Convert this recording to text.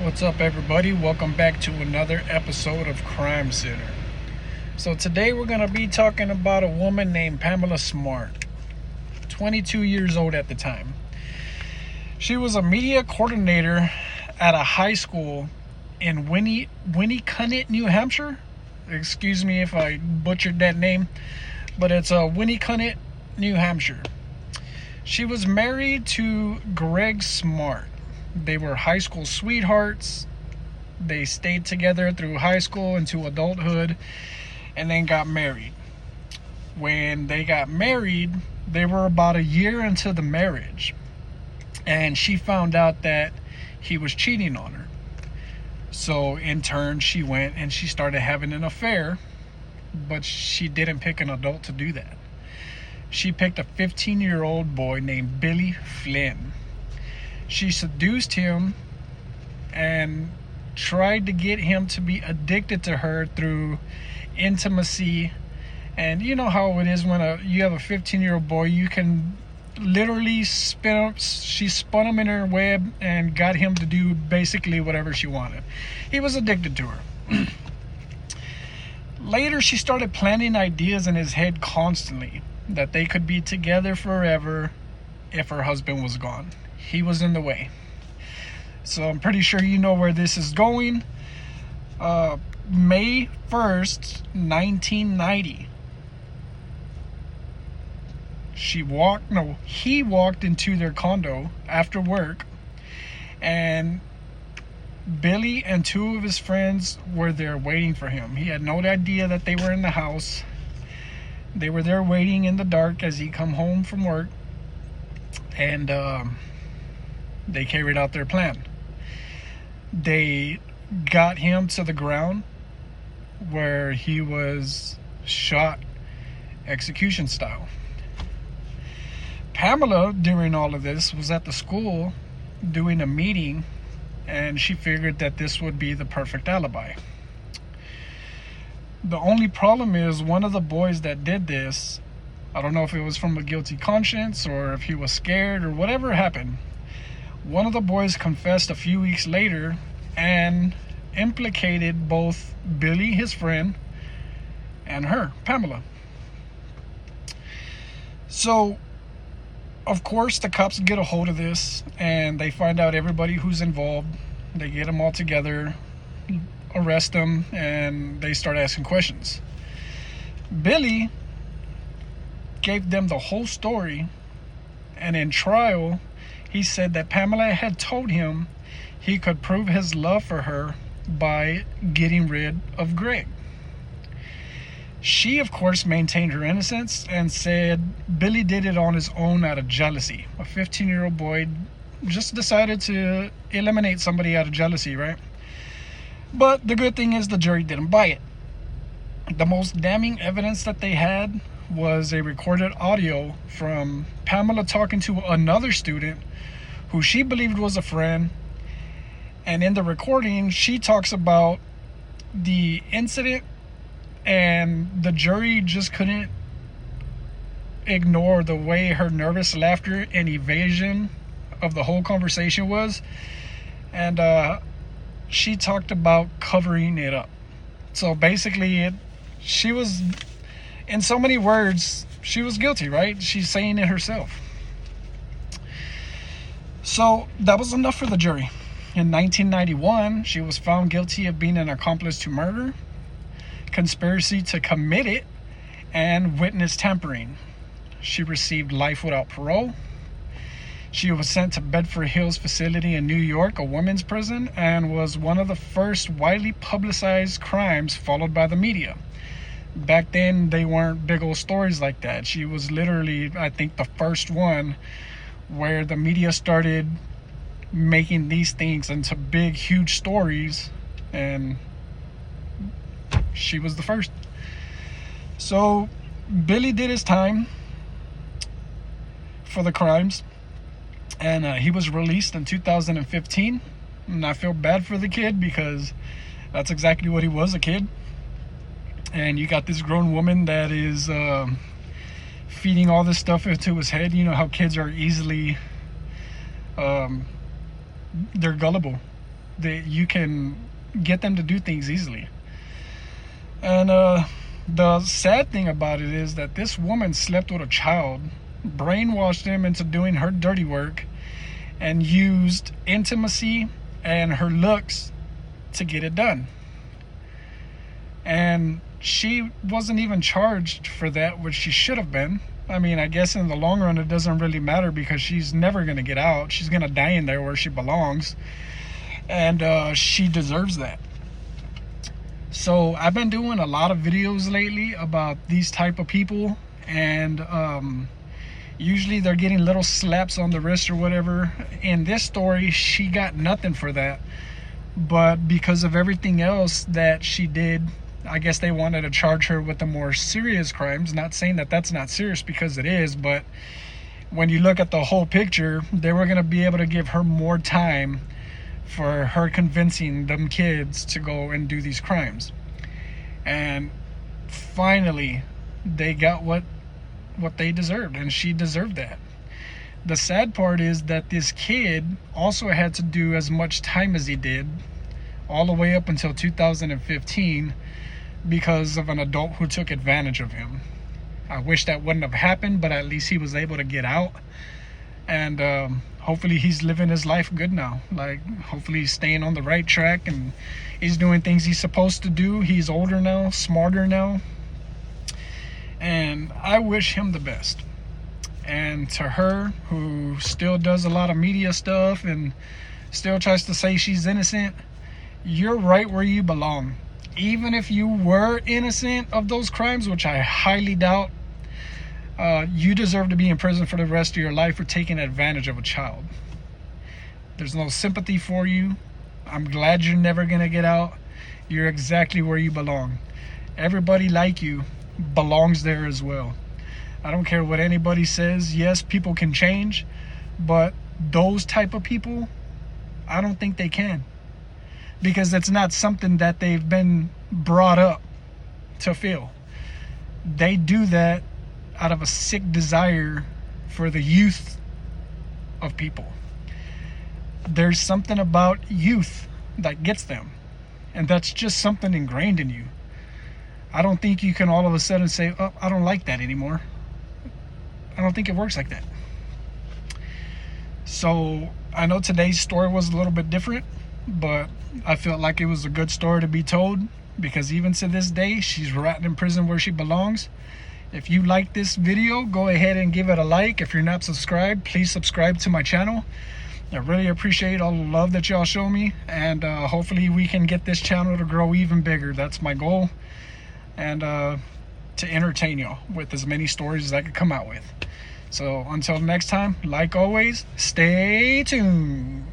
What's up, everybody? Welcome back to another episode of Crime Center. So today we're going to be talking about a woman named Pamela Smart, 22 years old at the time. She was a media coordinator at a high school in Winnicott, New Hampshire. Excuse me if I butchered that name, but it's Winnicott, New Hampshire. She was married to Greg Smart. They were high school sweethearts. They stayed together through high school into adulthood and then got married. When they got married, they were about a year into the marriage, and she found out that he was cheating on her. So in turn, she went and she started having an affair, but she didn't pick an adult to do that. She picked a 15-year-old boy named Billy Flynn. She seduced him and tried to get him to be addicted to her through intimacy. And you know how it is when you have a 15-year-old boy, you can literally she spun him in her web and got him to do basically whatever she wanted. He was addicted to her. Later, she started planting ideas in his head constantly that they could be together forever if her husband was gone. He was in the way. So I'm pretty sure you know where this is going. May 1st, 1990. He walked into their condo after work, and Billy and two of his friends were there waiting for him. He had no idea that they were in the house. They were there waiting in the dark as he come home from work, and they carried out their plan. They got him to the ground where he was shot execution style. Pamela, during all of this, was at the school doing a meeting, and she figured that this would be the perfect alibi. The only problem is one of the boys that did this, I don't know if it was from a guilty conscience or if he was scared or whatever happened. One of the boys confessed a few weeks later and implicated both Billy, his friend, and her, Pamela. So, of course, the cops get a hold of this and they find out everybody who's involved. They get them all together, arrest them, and they start asking questions. Billy gave them the whole story, and in trial, he said that Pamela had told him he could prove his love for her by getting rid of Greg. She, of course, maintained her innocence and said Billy did it on his own out of jealousy. A 15-year-old boy just decided to eliminate somebody out of jealousy, right? But the good thing is the jury didn't buy it. The most damning evidence that they had was a recorded audio from Pamela talking to another student who she believed was a friend. And in the recording, she talks about the incident, and the jury just couldn't ignore the way her nervous laughter and evasion of the whole conversation was. And she talked about covering it up. So basically, she was, in so many words, she was guilty, right? She's saying it herself. So that was enough for the jury. In 1991, she was found guilty of being an accomplice to murder, conspiracy to commit it, and witness tampering. She received life without parole. She was sent to Bedford Hills facility in New York, a women's prison, and was one of the first widely publicized crimes followed by the media. Back then, they weren't big old stories like that. She was literally, I think, the first one where the media started making these things into big, huge stories, and she was the first. So Billy did his time for the crimes, and he was released in 2015. And I feel bad for the kid because that's exactly what he was, a kid. And you got this grown woman that is feeding all this stuff into his head. You know how kids are easily they're gullible. that you can get them to do things easily. And the sad thing about it is that this woman slept with a child, brainwashed him into doing her dirty work, and used intimacy and her looks to get it done. And she wasn't even charged for that, which she should have been. I mean, I guess in the long run it doesn't really matter because she's never going to get out. She's going to die in there where she belongs. And she deserves that. So I've been doing a lot of videos lately about these type of people. And usually they're getting little slaps on the wrist or whatever. In this story, she got nothing for that. But because of everything else that she did, I guess they wanted to charge her with the more serious crimes. Not saying that that's not serious, because it is, but when you look at the whole picture, they were going to be able to give her more time for her convincing them kids to go and do these crimes. And finally, they got what they deserved, and she deserved that. The sad part is that this kid also had to do as much time as he did, all the way up until 2015, because of an adult who took advantage of him. I wish that wouldn't have happened, but at least he was able to get out. And hopefully he's living his life good now. Like, hopefully he's staying on the right track and he's doing things he's supposed to do. He's older now, smarter now. And I wish him the best. And to her, who still does a lot of media stuff and still tries to say she's innocent, you're right where you belong. Even if you were innocent of those crimes, which I highly doubt, you deserve to be in prison for the rest of your life for taking advantage of a child. There's no sympathy for you. I'm glad you're never going to get out. You're exactly where you belong. Everybody like you belongs there as well. I don't care what anybody says. Yes, people can change, but those type of people, I don't think they can. Because it's not something that they've been brought up to feel. They do that out of a sick desire for the youth of people. There's something about youth that gets them. And that's just something ingrained in you. I don't think you can all of a sudden say, oh, I don't like that anymore. I don't think it works like that. So I know today's story was a little bit different, but I felt like it was a good story to be told, because even to this day, she's rotting in prison where she belongs. If you like this video, go ahead and give it a like. If you're not subscribed, please subscribe to my channel. I really appreciate all the love that y'all show me, and hopefully we can get this channel to grow even bigger. That's my goal, and to entertain y'all with as many stories as I could come out with. So until next time, like always, stay tuned.